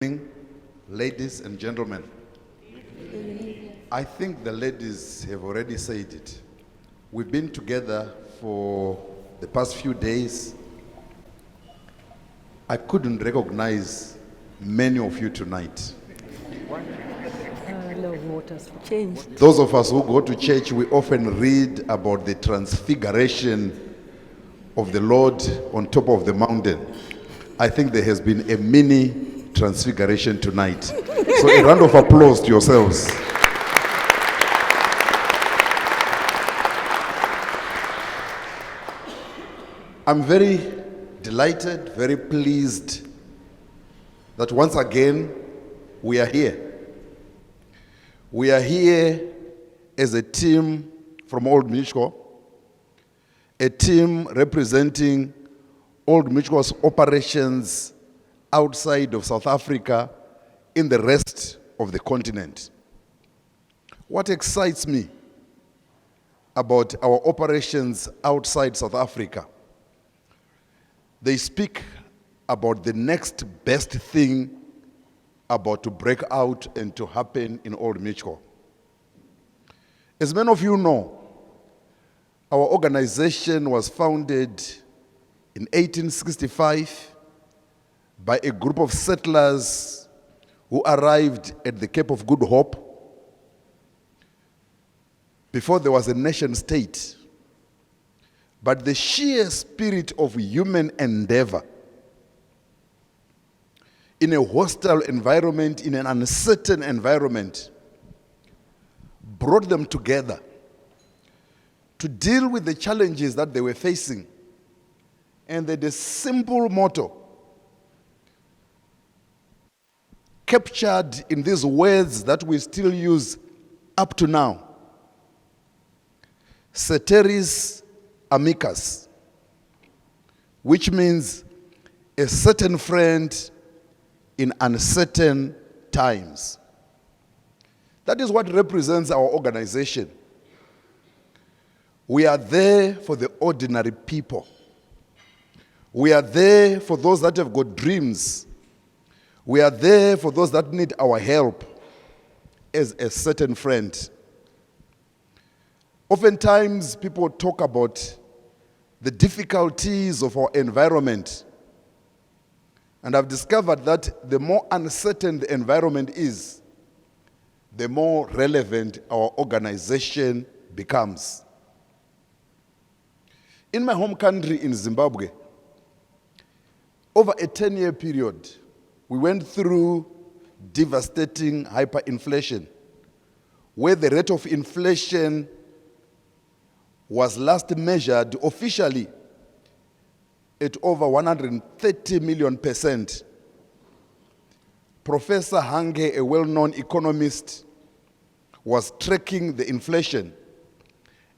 Morning, ladies and gentlemen. I think the ladies have already said it. We've been together for the past few days. I couldn't recognize many of you tonight. No voters changed. Those of us who go to church, we often read about the transfiguration of the Lord on top of the mountain. I think there has been a mini transfiguration tonight. So a round of applause to yourselves. I'm very delighted, very pleased that once again we are here. We are here as a team from Old Mutual, a team representing Old Mutual's operations outside of South Africa in the rest of the continent. What excites me about our operations outside South Africa, they speak about the next best thing about to break out and to happen in Old Mutual. As many of you know, our organization was founded in 1865 by a group of settlers who arrived at the Cape of Good Hope before there was a nation state. But the sheer spirit of human endeavor in a hostile environment, in an uncertain environment, brought them together to deal with the challenges that they were facing. And they had a simple motto, captured in these words that we still use up to now. Ceteris amicus, which means a certain friend in uncertain times. That is what represents our organization. We are there for the ordinary people. We are there for those that have got dreams. We are there for those that need our help as a certain friend. Oftentimes, people talk about the difficulties of our environment. And I've discovered that the more uncertain the environment is, the more relevant our organization becomes. In my home country in Zimbabwe, over a 10-year period, we went through devastating hyperinflation, where the rate of inflation was last measured officially at over 130 million%. Professor Hange, a well-known economist, was tracking the inflation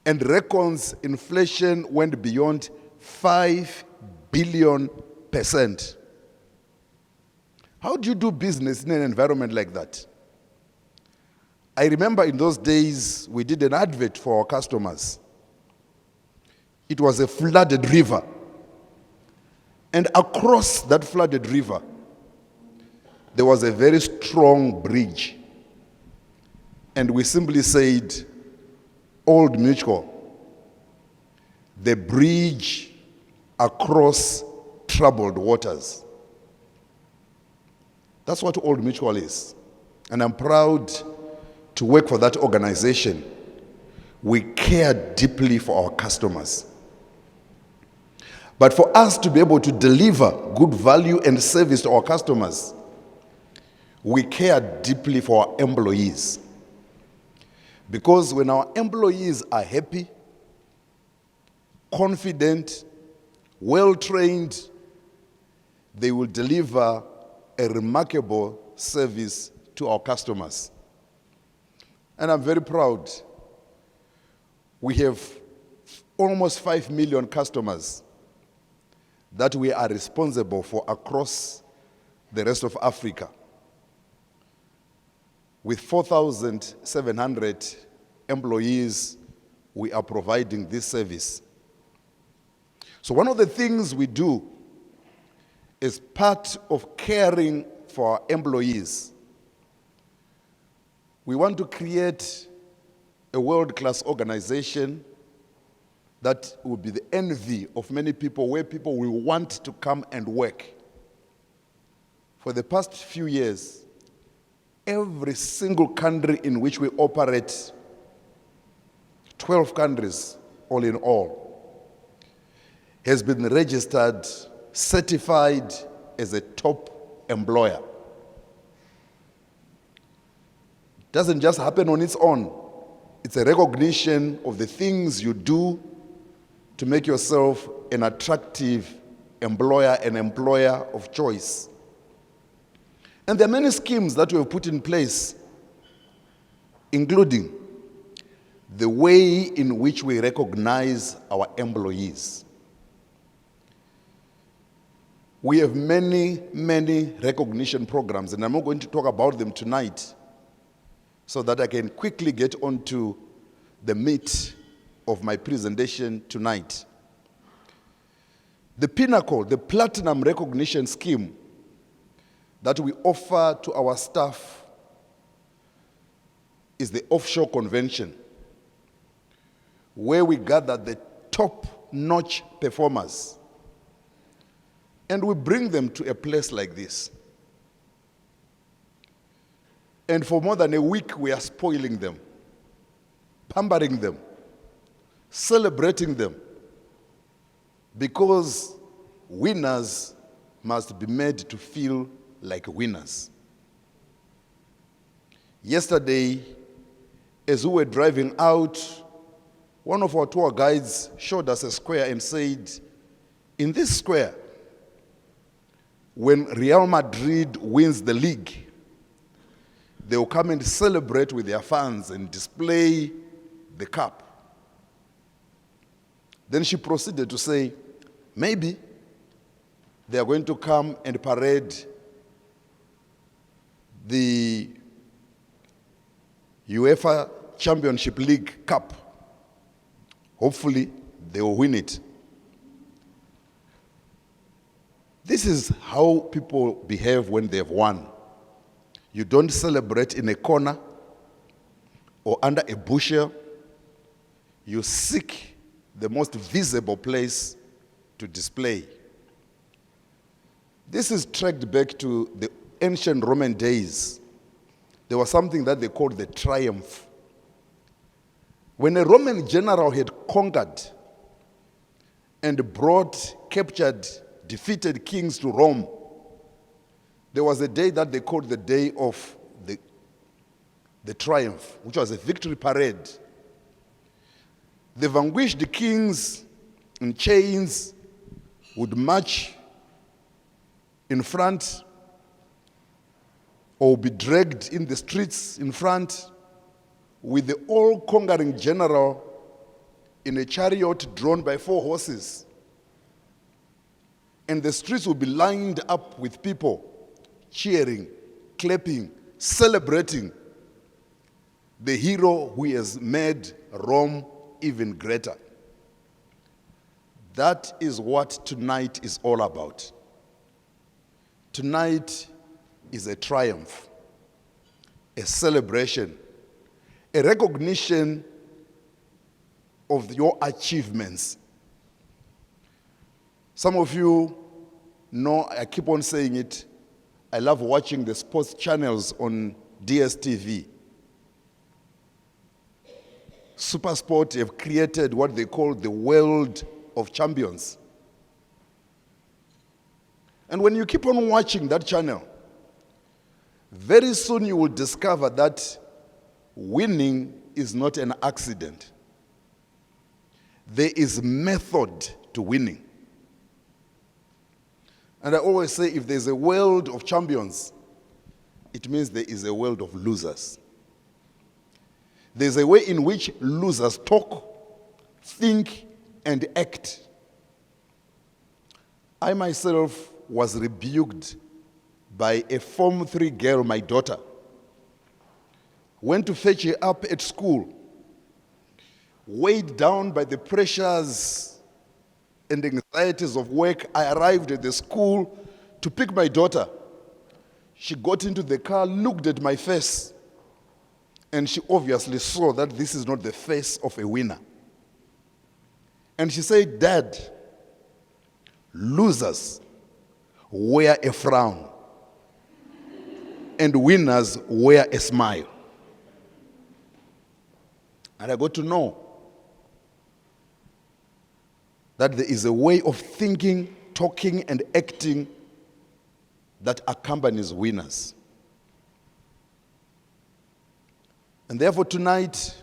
and reckons inflation went beyond 5 billion%. How do you do business in an environment like that? I remember in those days, we did an advert for our customers. It was a flooded river. And across that flooded river, there was a very strong bridge. And we simply said, Old Mutual, the bridge across troubled waters. That's what Old Mutual is. And I'm proud to work for that organization. We care deeply for our customers. But for us to be able to deliver good value and service to our customers, we care deeply for our employees. Because when our employees are happy, confident, well-trained, they will deliver a remarkable service to our customers. And I'm very proud. We have almost 5 million customers that we are responsible for across the rest of Africa. With 4,700 employees, we are providing this service. So one of the things we do is part of caring for our employees. We want to create a world-class organization that will be the envy of many people, where people will want to come and work. For the past few years, every single country in which we operate, 12 countries all in all, has been registered, certified as a top employer. It doesn't just happen on its own. It's a recognition of the things you do to make yourself an attractive employer, an employer of choice. And there are many schemes that we have put in place, including the way in which we recognize our employees. We have many, many recognition programs, and I'm not going to talk about them tonight so that I can quickly get on to the meat of my presentation tonight. The pinnacle, the platinum recognition scheme that we offer to our staff is the Offshore Convention, where we gather the top-notch performers and we bring them to a place like this. And for more than a week, we are spoiling them, pampering them, celebrating them, because winners must be made to feel like winners. Yesterday, as we were driving out, one of our tour guides showed us a square and said, in this square, when Real Madrid wins the league, they will come and celebrate with their fans and display the cup. Then she proceeded to say, maybe they are going to come and parade the UEFA Championship League Cup. Hopefully, they will win it. This is how people behave when they have won. You don't celebrate in a corner or under a bushel. You seek the most visible place to display. This is tracked back to the ancient Roman days. There was something that they called the triumph. When a Roman general had conquered and brought, captured, defeated kings to Rome, there was a day that they called the day of the triumph, which was a victory parade. The vanquished kings in chains would march in front or be dragged in the streets in front with the all-conquering general in a chariot drawn by 4 horses. And the streets would be lined up with people cheering, clapping, celebrating the hero who has made Rome even greater. That is what tonight is all about. Tonight is a triumph, a celebration, a recognition of your achievements. Some of you know, I keep on saying it, I love watching the sports channels on DSTV. SuperSport have created what they call the world of champions. And when you keep on watching that channel, very soon you will discover that winning is not an accident. There is method to winning. And I always say, if there's a world of champions, it means there is a world of losers. There's a way in which losers talk, think, and act. I myself was rebuked by a Form 3 girl, my daughter. Went to fetch her up at school, weighed down by the pressures and anxieties of work. I arrived at the school to pick my daughter. She got into the car, looked at my face, and she obviously saw that this is not the face of a winner. And she said, "Dad, losers wear a frown, and winners wear a smile." And I got to know that there is a way of thinking, talking, and acting that accompanies winners. And therefore tonight,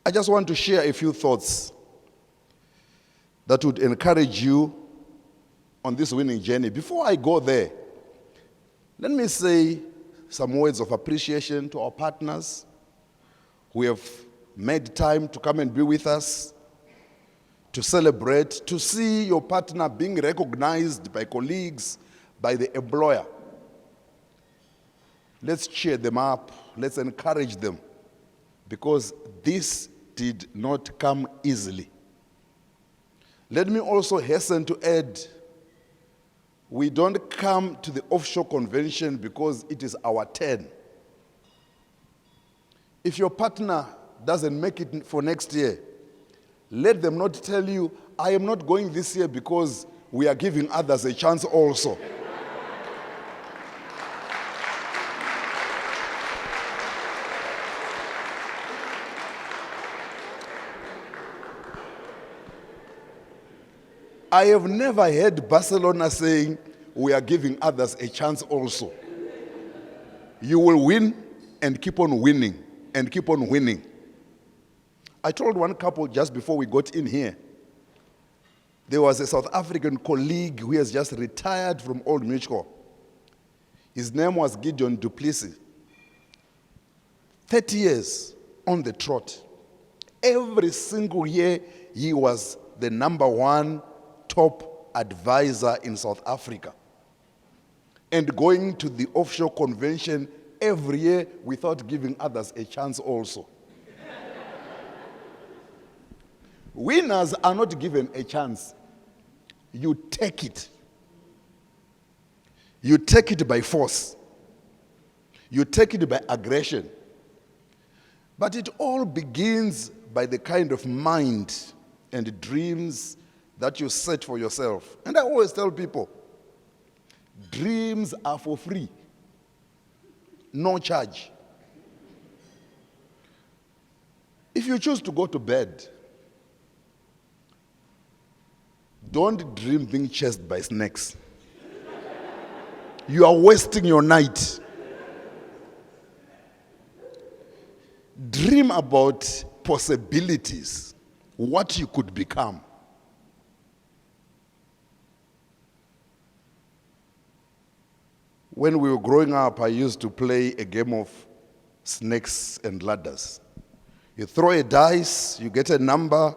I just want to share a few thoughts that would encourage you on this winning journey. Before I go there, let me say some words of appreciation to our partners who have made time to come and be with us, to celebrate, to see your partner being recognized by colleagues, by the employer. Let's cheer them up. Let's encourage them, because this did not come easily. Let me also hasten to add, we don't come to the Offshore Convention because it is our turn. If your partner doesn't make it for next year, let them not tell you, "I am not going this year because we are giving others a chance also." I have never heard Barcelona saying, "We are giving others a chance also." You will win and keep on winning and keep on winning. I told one couple just before we got in here, there was a South African colleague who has just retired from Old Mutual. His name was Gideon Du Plessis. 30 years on the trot. Every single year, he was the #1 top advisor in South Africa. And going to the Offshore Convention every year without giving others a chance also. Winners are not given a chance. You take it. You take it by force. You take it by aggression. But it all begins by the kind of mind and dreams that you set for yourself. And I always tell people, dreams are for free, no charge. If you choose to go to bed, don't dream being chased by snakes. You are wasting your night. Dream about possibilities, what you could become. When we were growing up, I used to play a game of snakes and ladders. You throw a dice, you get a number,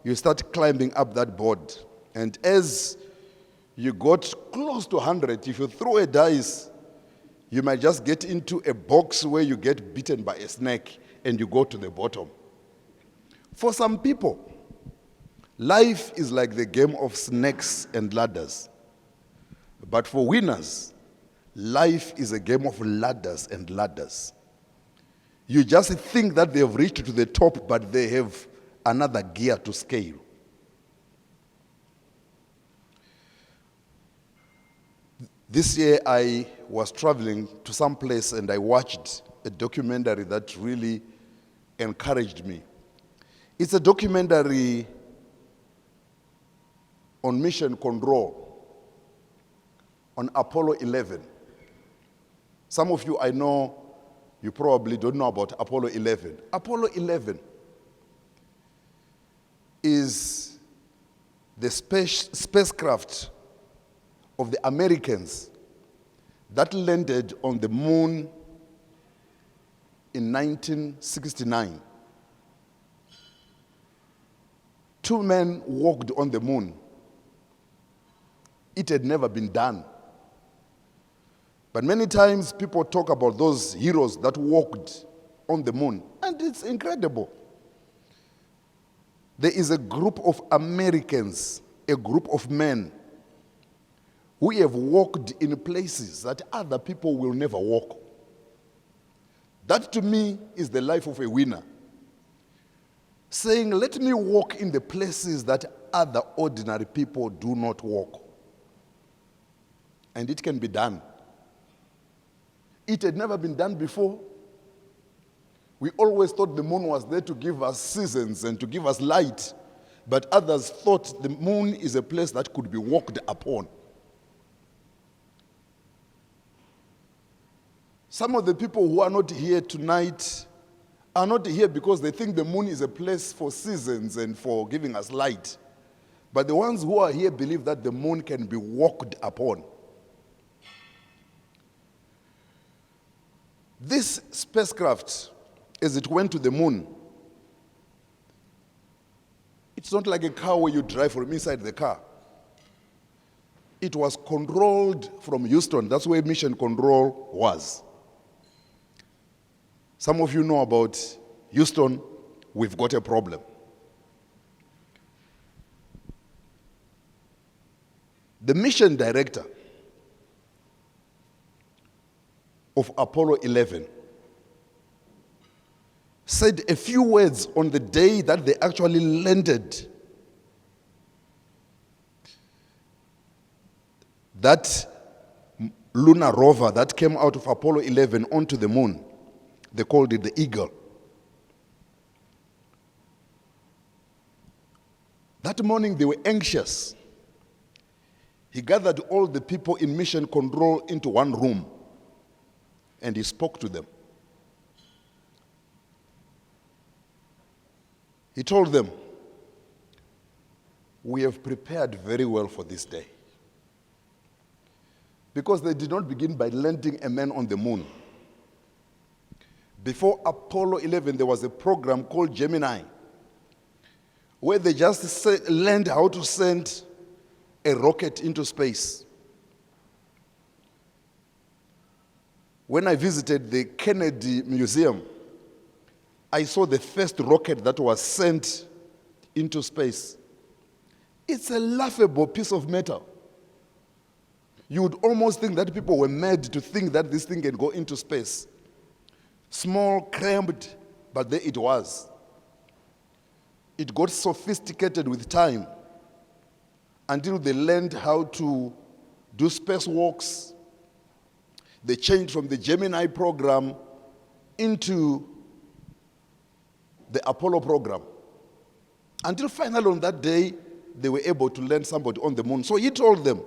you start climbing up that board. And as you got close to 100, if you throw a dice, you might just get into a box where you get bitten by a snake and you go to the bottom. For some people, life is like the game of snakes and ladders. But for winners, life is a game of ladders and ladders. You just think that they have reached to the top, but they have another gear to scale. This year I was traveling to some place and I watched a documentary that really encouraged me. It's a documentary on mission control on Apollo 11. Some of you, I know, you probably don't know about Apollo 11. Apollo 11 is the spacecraft of the Americans that landed on the moon in 1969. 2 men walked on the moon. It had never been done. But many times people talk about those heroes that walked on the moon, and it's incredible. There is a group of Americans, a group of men We have walked in places that other people will never walk. That to me is the life of a winner. Saying, let me walk in the places that other ordinary people do not walk. And it can be done. It had never been done before. We always thought the moon was there to give us seasons and to give us light. But others thought the moon is a place that could be walked upon. Some of the people who are not here tonight are not here because they think the moon is a place for seasons and for giving us light. But the ones who are here believe that the moon can be walked upon. This spacecraft, as it went to the moon, it's not like a car where you drive from inside the car. It was controlled from Houston. That's where mission control was. Some of you know about Houston. We've got a problem. The mission director of Apollo 11 said a few words on the day that they actually landed that lunar rover that came out of Apollo 11 onto the moon. They called it the Eagle. That morning they were anxious. He gathered all the people in mission control into one room and he spoke to them. He told them, we have prepared very well for this day. Because they did not begin by landing a man on the moon. Before Apollo 11, there was a program called Gemini, where they just learned how to send a rocket into space. When I visited the Kennedy Museum, I saw the first rocket that was sent into space. It's a laughable piece of metal. You would almost think that people were mad to think that this thing can go into space. Small, cramped, but there it was. It got sophisticated with time until they learned how to do spacewalks. They changed from the Gemini program into the Apollo program. Until finally on that day, they were able to land somebody on the moon. So he told them,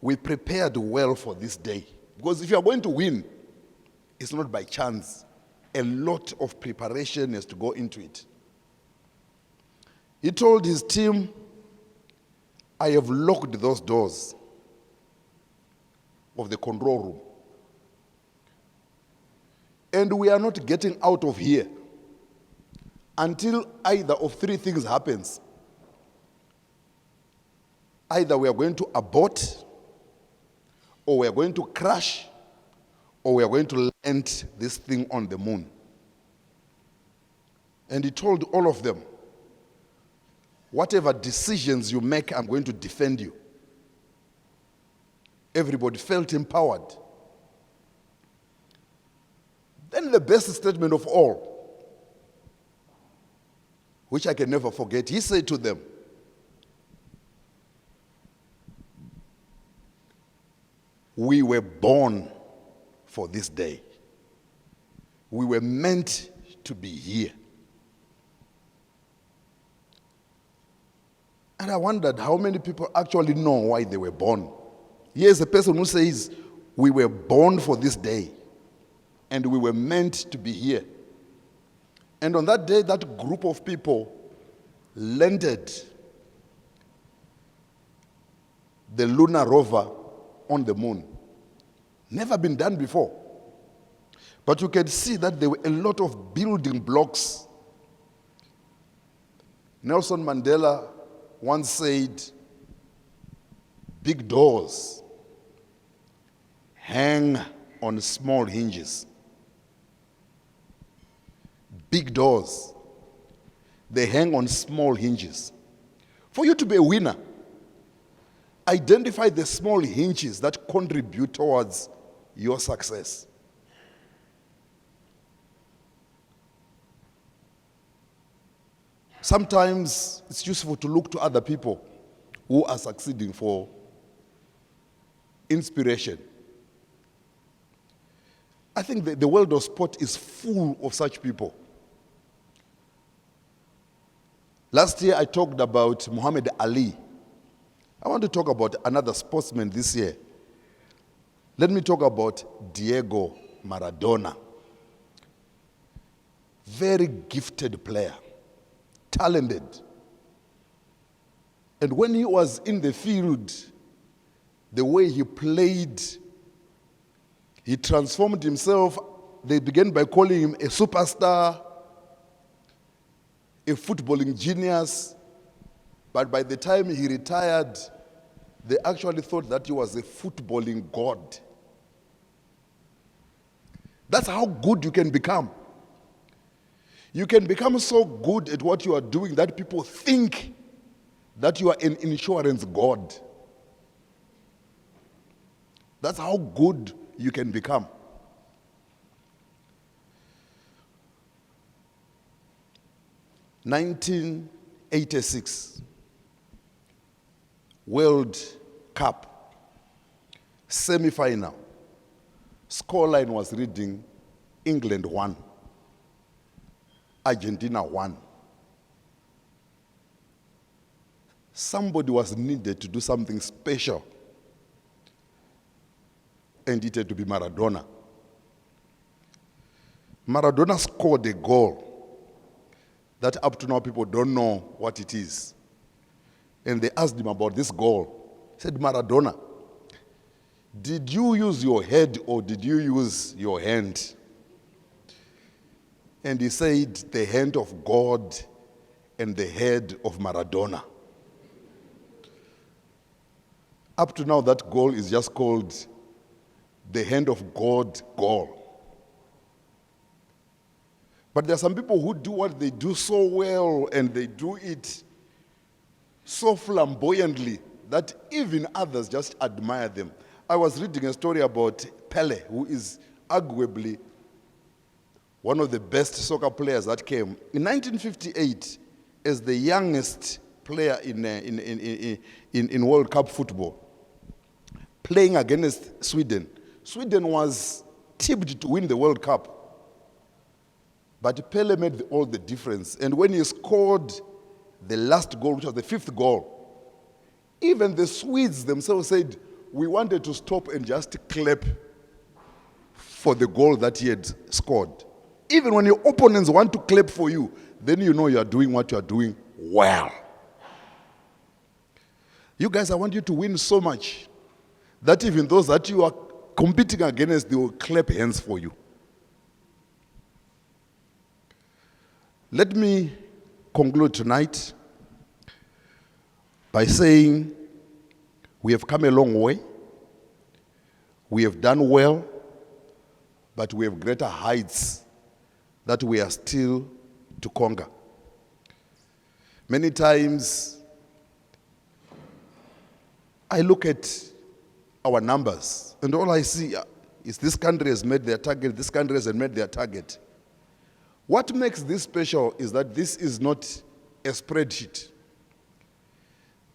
we prepared well for this day. Because if you are going to win, it's not by chance. A lot of preparation has to go into it. He told his team, I have locked those doors of the control room. And we are not getting out of here until either of three things happens. Either we are going to abort, or we are going to crash, or we are going to land this thing on the moon. And he told all of them, whatever decisions you make, I'm going to defend you. Everybody felt empowered. Then the best statement of all, which I can never forget, he said to them, we were born for this day. We were meant to be here. And I wondered how many people actually know why they were born. Here's a person who says, we were born for this day, and we were meant to be here. And on that day, that group of people landed the lunar rover on the moon. Never been done before. But you can see that there were a lot of building blocks. Nelson Mandela once said, big doors hang on small hinges. Big doors, they hang on small hinges. For you to be a winner, Identify the small hinges that contribute towards your success. Sometimes it's useful to look to other people who are succeeding for inspiration. I think the world of sport is full of such people. Last year I talked about Muhammad Ali. I want to talk about another sportsman this year. Let me talk about Diego Maradona. Very gifted player, talented. And when he was in the field, the way he played, he transformed himself. They began by calling him a superstar, a footballing genius. But by the time he retired, they actually thought that he was a footballing god. That's how good you can become. You can become so good at what you are doing that people think that you are an insurance god. That's how good you can become. (1986) World Cup semi-final. Scoreline was reading England 1, Argentina 1. Somebody was needed to do something special, and it had to be Maradona. Maradona scored a goal that up to now people don't know what it is. And they asked him about this goal. He said, Maradona, did you use your head or did you use your hand? And he said, the hand of God and the head of Maradona. Up to now, that goal is just called the hand of God goal. But there are some people who do what they do so well, and they do it so flamboyantly that even others just admire them. I was reading a story about Pele, who is arguably one of the best soccer players that came. In 1958, as the youngest player in World Cup football, playing against Sweden. Sweden was tipped to win the World Cup. But Pele made all the difference. And when he scored the last goal, which was the fifth goal, even the Swedes themselves said, we wanted to stop and just clap for the goal that he had scored. Even when your opponents want to clap for you, then you know you are doing what you are doing well. You guys, I want you to win so much that even those that you are competing against, they will clap hands for you. Let me conclude tonight by saying we have come a long way. We have done well, but we have greater heights that we are still to conquer. Many times, I look at our numbers, and all I see is this country has met their target, this country has met their target. What makes this special is that this is not a spreadsheet.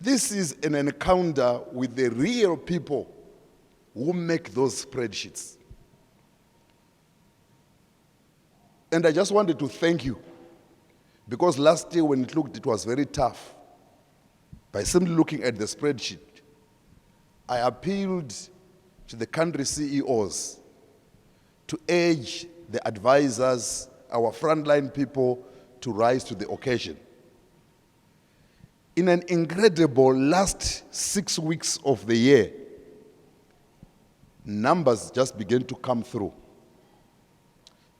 This is an encounter with the real people who make those spreadsheets. And I just wanted to thank you, because last year when it looked, it was very tough. By simply looking at the spreadsheet, I appealed to the country CEOs to urge the advisors, our frontline people, to rise to the occasion. In an incredible last 6 weeks of the year, numbers just began to come through.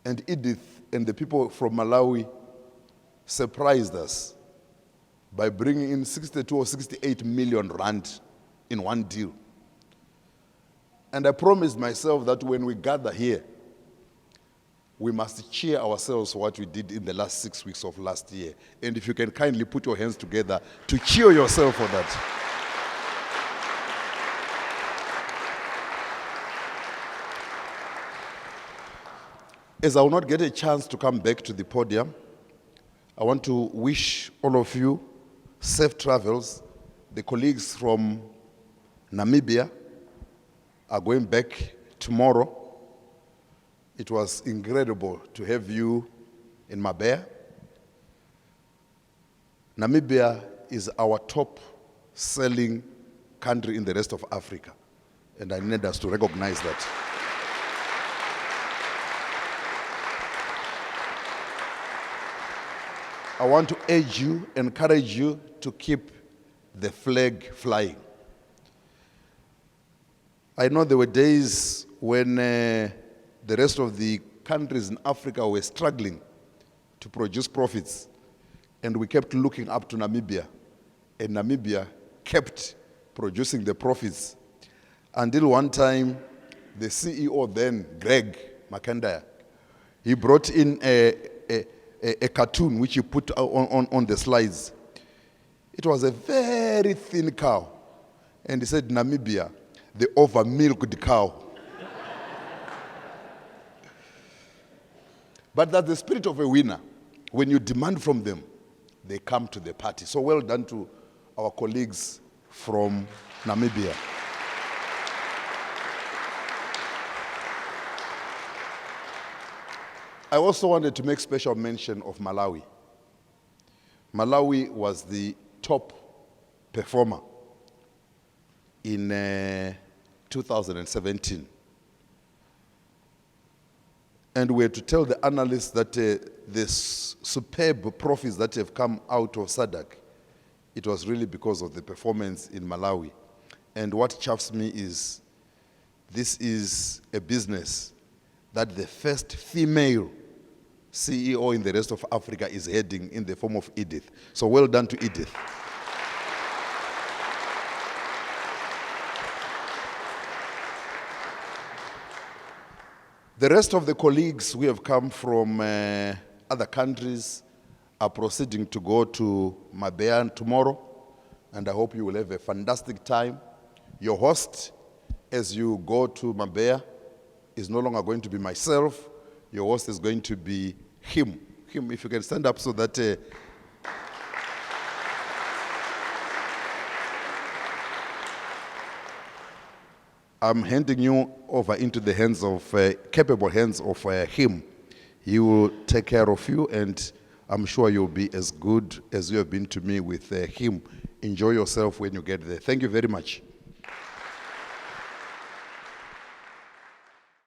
And Edith and the people from Malawi surprised us by bringing in 62 or 68 million rand in one deal. And I promised myself that when we gather here, we must cheer ourselves for what we did in the last 6 weeks of last year. And if you can kindly put your hands together to cheer yourself for that. As I will not get a chance to come back to the podium, I want to wish all of you safe travels. The colleagues from Namibia are going back tomorrow. It was incredible to have you in Mabea. Namibia is our top selling country in the rest of Africa, and I need us to recognize that. I want to urge you, encourage you to keep the flag flying. I know there were days when the rest of the countries in Africa were struggling to produce profits, and we kept looking up to Namibia, and Namibia kept producing the profits until one time the CEO then, Greg McIntyre, he brought in a cartoon which he put on the slides. It was a very thin cow, and he said, Namibia, the over-milked cow. But that's the spirit of a winner. When you demand from them, they come to the party. So well done to our colleagues from Namibia. I also wanted to make special mention of Malawi. Malawi was the top performer in 2017. And we're to tell the analysts that the superb profits that have come out of SADC, it was really because of the performance in Malawi. And what chuffs me is, this is a business that the first female CEO in the rest of Africa is heading in the form of Edith. So well done to Edith. The rest of the colleagues who have come from other countries are proceeding to go to Mabea tomorrow, and I hope you will have a fantastic time. Your host, as you go to Mabea, is no longer going to be myself. Your host is going to be him. Him, if you can stand up so that... I'm handing you over into the hands of, capable hands of him. He will take care of you, and I'm sure you'll be as good as you have been to me with him. Enjoy yourself when you get there. Thank you very much.